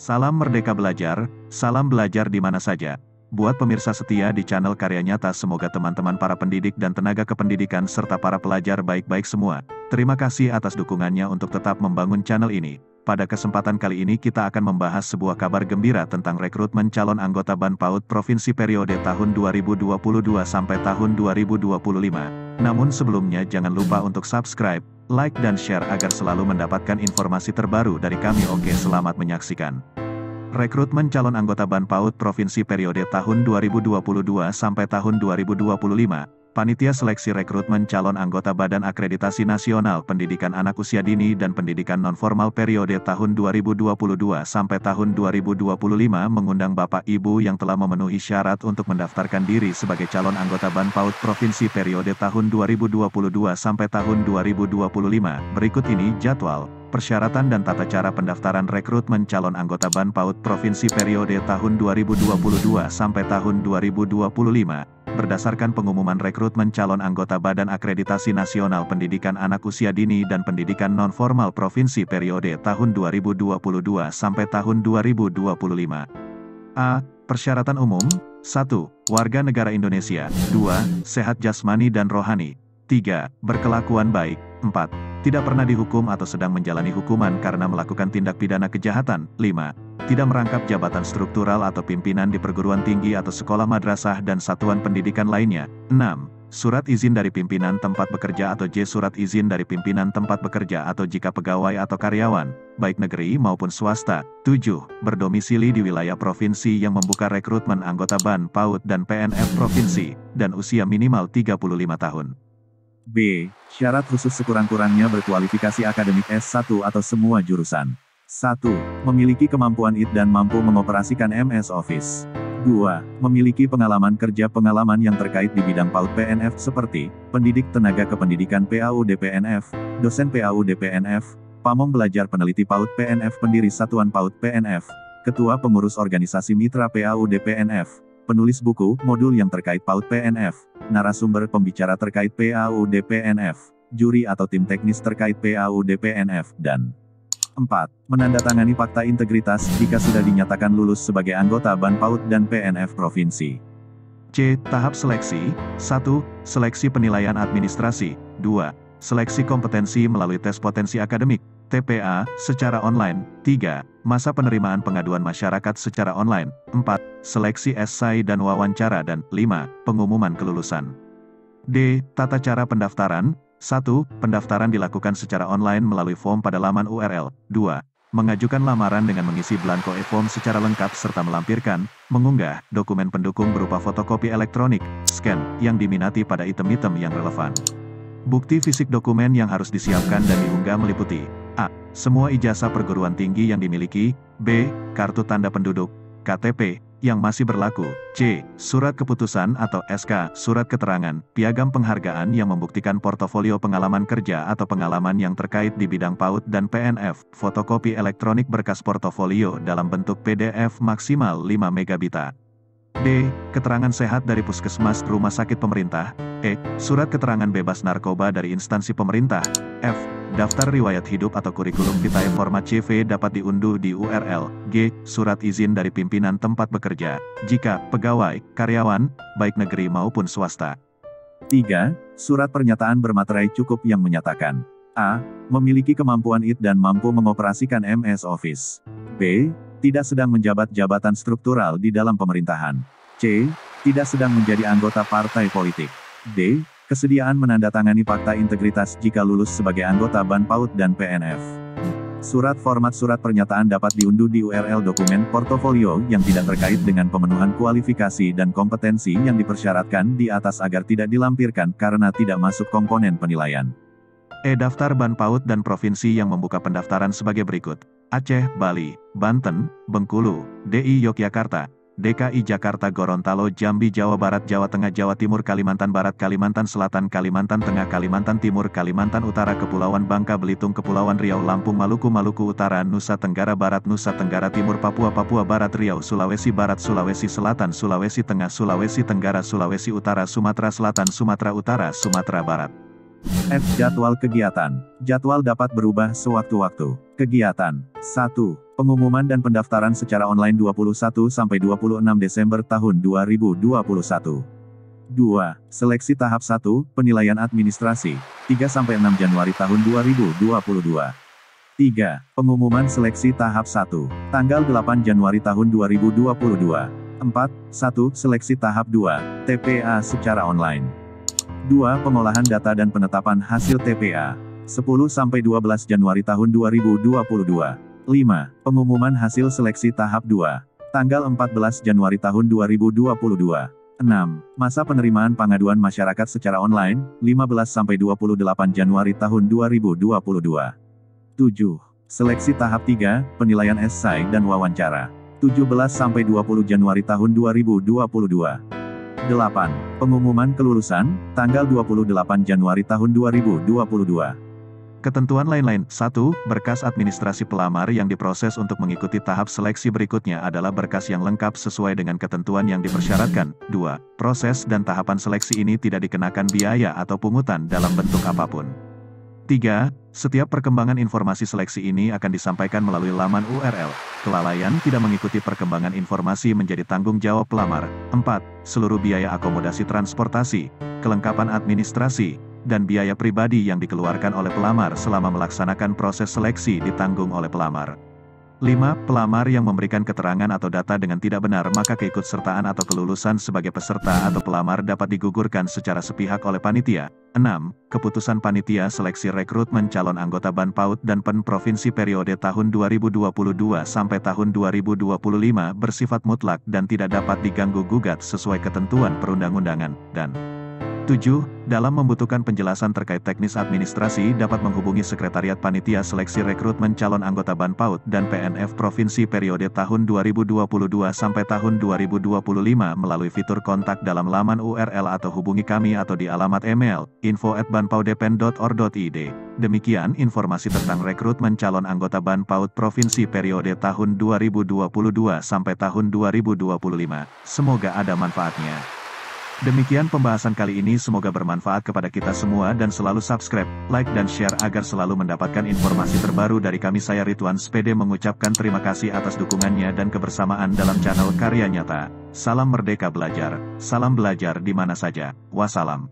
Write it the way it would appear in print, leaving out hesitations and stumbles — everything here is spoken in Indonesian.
Salam Merdeka Belajar, salam belajar di mana saja. Buat pemirsa setia di channel Karya Nyata, semoga teman-teman para pendidik dan tenaga kependidikan serta para pelajar baik-baik semua. Terima kasih atas dukungannya untuk tetap membangun channel ini. Pada kesempatan kali ini kita akan membahas sebuah kabar gembira tentang rekrutmen calon anggota BAN PAUD Provinsi periode tahun 2022 sampai tahun 2025. Namun sebelumnya jangan lupa untuk subscribe, like dan share agar selalu mendapatkan informasi terbaru dari kami. Oke, selamat menyaksikan. Rekrutmen calon anggota BAN PAUD Provinsi periode tahun 2022 sampai tahun 2025. Panitia Seleksi Rekrutmen Calon Anggota Badan Akreditasi Nasional Pendidikan Anak Usia Dini dan Pendidikan Non-Formal periode tahun 2022 sampai tahun 2025 mengundang Bapak Ibu yang telah memenuhi syarat untuk mendaftarkan diri sebagai calon anggota BAN PAUD Provinsi periode tahun 2022 sampai tahun 2025. Berikut ini jadwal, persyaratan dan tata cara pendaftaran rekrutmen calon anggota BAN PAUD Provinsi periode tahun 2022 sampai tahun 2025. Berdasarkan pengumuman rekrutmen calon anggota Badan Akreditasi Nasional Pendidikan Anak Usia Dini dan Pendidikan Non-Formal Provinsi periode tahun 2022 sampai tahun 2025. A. Persyaratan umum. 1. Warga negara Indonesia. 2. Sehat jasmani dan rohani. 3. Berkelakuan baik. 4. Tidak pernah dihukum atau sedang menjalani hukuman karena melakukan tindak pidana kejahatan. 5. Tidak merangkap jabatan struktural atau pimpinan di perguruan tinggi atau sekolah madrasah dan satuan pendidikan lainnya. 6. Surat izin dari pimpinan tempat bekerja atau J. Surat izin dari pimpinan tempat bekerja atau jika pegawai atau karyawan, baik negeri maupun swasta. 7. Berdomisili di wilayah provinsi yang membuka rekrutmen anggota BAN PAUD dan PNF provinsi, dan usia minimal 35 tahun. B. Syarat khusus sekurang-kurangnya berkualifikasi akademik S1 atau semua jurusan. 1. Memiliki kemampuan IT dan mampu mengoperasikan MS Office. 2. Memiliki pengalaman kerja yang terkait di bidang PAUD PNF seperti pendidik tenaga kependidikan PAUD PNF, dosen PAUD PNF, pamong belajar peneliti PAUD PNF, pendiri satuan PAUD PNF, ketua pengurus organisasi mitra PAUD PNF, penulis buku, modul yang terkait PAUD PNF, narasumber pembicara terkait PAUD PNF, juri atau tim teknis terkait PAUD PNF, dan 4. Menandatangani fakta integritas jika sudah dinyatakan lulus sebagai anggota BAN PAUD dan PNF Provinsi. C. Tahap seleksi. 1. Seleksi penilaian administrasi. 2. Seleksi kompetensi melalui tes potensi akademik, TPA, secara online. 3. Masa penerimaan pengaduan masyarakat secara online. 4. Seleksi esai dan wawancara, dan 5. Pengumuman kelulusan. D. Tata cara pendaftaran. 1. Pendaftaran dilakukan secara online melalui form pada laman URL. 2. Mengajukan lamaran dengan mengisi blanko e-form secara lengkap serta melampirkan, mengunggah, dokumen pendukung berupa fotokopi elektronik, scan, yang diminati pada item-item yang relevan. Bukti fisik dokumen yang harus disiapkan dan diunggah meliputi: A. Semua ijazah perguruan tinggi yang dimiliki. B. Kartu tanda penduduk, KTP, yang masih berlaku. C. Surat keputusan atau SK, surat keterangan, piagam penghargaan yang membuktikan portofolio pengalaman kerja atau pengalaman yang terkait di bidang PAUD dan PNF, fotokopi elektronik berkas portofolio dalam bentuk PDF maksimal 5 megabita. D. Keterangan sehat dari puskesmas rumah sakit pemerintah. E. Surat keterangan bebas narkoba dari instansi pemerintah. F. Daftar riwayat hidup atau kurikulum vitae format CV dapat diunduh di URL. G. Surat izin dari pimpinan tempat bekerja, jika pegawai, karyawan, baik negeri maupun swasta. 3. Surat pernyataan bermaterai cukup yang menyatakan: A. Memiliki kemampuan IT dan mampu mengoperasikan MS Office. B. Tidak sedang menjabat jabatan struktural di dalam pemerintahan. C. Tidak sedang menjadi anggota partai politik. D. Kesediaan menandatangani fakta integritas jika lulus sebagai anggota BAN PAUD dan PNF. Surat format surat pernyataan dapat diunduh di URL dokumen portofolio yang tidak terkait dengan pemenuhan kualifikasi dan kompetensi yang dipersyaratkan di atas agar tidak dilampirkan karena tidak masuk komponen penilaian. E. Daftar BAN PAUD dan provinsi yang membuka pendaftaran sebagai berikut: Aceh, Bali, Banten, Bengkulu, DI Yogyakarta, DKI Jakarta, Gorontalo, Jambi, Jawa Barat, Jawa Tengah, Jawa Timur, Kalimantan Barat, Kalimantan Selatan, Kalimantan Tengah, Kalimantan Timur, Kalimantan Utara, Kepulauan Bangka Belitung, Kepulauan Riau, Lampung, Maluku, Maluku Utara, Nusa Tenggara Barat, Nusa Tenggara Timur, Papua, Papua Barat, Riau, Sulawesi Barat, Sulawesi Selatan, Sulawesi Tengah, Sulawesi Tenggara, Sulawesi Utara, Sumatera Selatan, Sumatera Utara, Sumatera Barat. F. Jadwal kegiatan. Jadwal dapat berubah sewaktu-waktu. Kegiatan 1. Pengumuman dan pendaftaran secara online 21-26 Desember tahun 2021. 2. Seleksi tahap 1, penilaian administrasi, 3-6 Januari tahun 2022. 3. Pengumuman seleksi tahap 1, tanggal 8 Januari tahun 2022. 4. 1. Seleksi tahap 2, TPA secara online. 2. Pengolahan data dan penetapan hasil TPA, 10-12 Januari tahun 2022. 5. Pengumuman hasil seleksi tahap 2, tanggal 14 Januari tahun 2022. 6. Masa penerimaan pengaduan masyarakat secara online, 15-28 Januari tahun 2022. 7. Seleksi tahap 3, penilaian esai dan wawancara, 17-20 Januari tahun 2022. 8. Pengumuman kelulusan, tanggal 28 Januari tahun 2022. Ketentuan lain-lain. 1. Berkas administrasi pelamar yang diproses untuk mengikuti tahap seleksi berikutnya adalah berkas yang lengkap sesuai dengan ketentuan yang dipersyaratkan. 2. Proses dan tahapan seleksi ini tidak dikenakan biaya atau pungutan dalam bentuk apapun. 3. Setiap perkembangan informasi seleksi ini akan disampaikan melalui laman URL. Kelalaian tidak mengikuti perkembangan informasi menjadi tanggung jawab pelamar. 4. Seluruh biaya akomodasi transportasi, kelengkapan administrasi, dan biaya pribadi yang dikeluarkan oleh pelamar selama melaksanakan proses seleksi ditanggung oleh pelamar. 5. Pelamar yang memberikan keterangan atau data dengan tidak benar maka keikutsertaan atau kelulusan sebagai peserta atau pelamar dapat digugurkan secara sepihak oleh panitia. 6. Keputusan panitia seleksi rekrutmen calon anggota BAN PAUD dan PEN Provinsi periode tahun 2022 sampai tahun 2025 bersifat mutlak dan tidak dapat diganggu-gugat sesuai ketentuan perundang-undangan. Dan 7. Dalam membutuhkan penjelasan terkait teknis administrasi dapat menghubungi Sekretariat Panitia Seleksi Rekrutmen Calon Anggota BAN PAUD dan PNF Provinsi periode tahun 2022 sampai tahun 2025 melalui fitur kontak dalam laman URL atau hubungi kami atau di alamat email info@banpaudepen.or.id. Demikian informasi tentang rekrutmen calon anggota BAN PAUD Provinsi periode tahun 2022 sampai tahun 2025. Semoga ada manfaatnya. Demikian pembahasan kali ini, semoga bermanfaat kepada kita semua dan selalu subscribe, like dan share agar selalu mendapatkan informasi terbaru dari kami. Saya Ridwan Spede mengucapkan terima kasih atas dukungannya dan kebersamaan dalam channel Karya Nyata. Salam merdeka belajar, salam belajar di mana saja. Wassalam.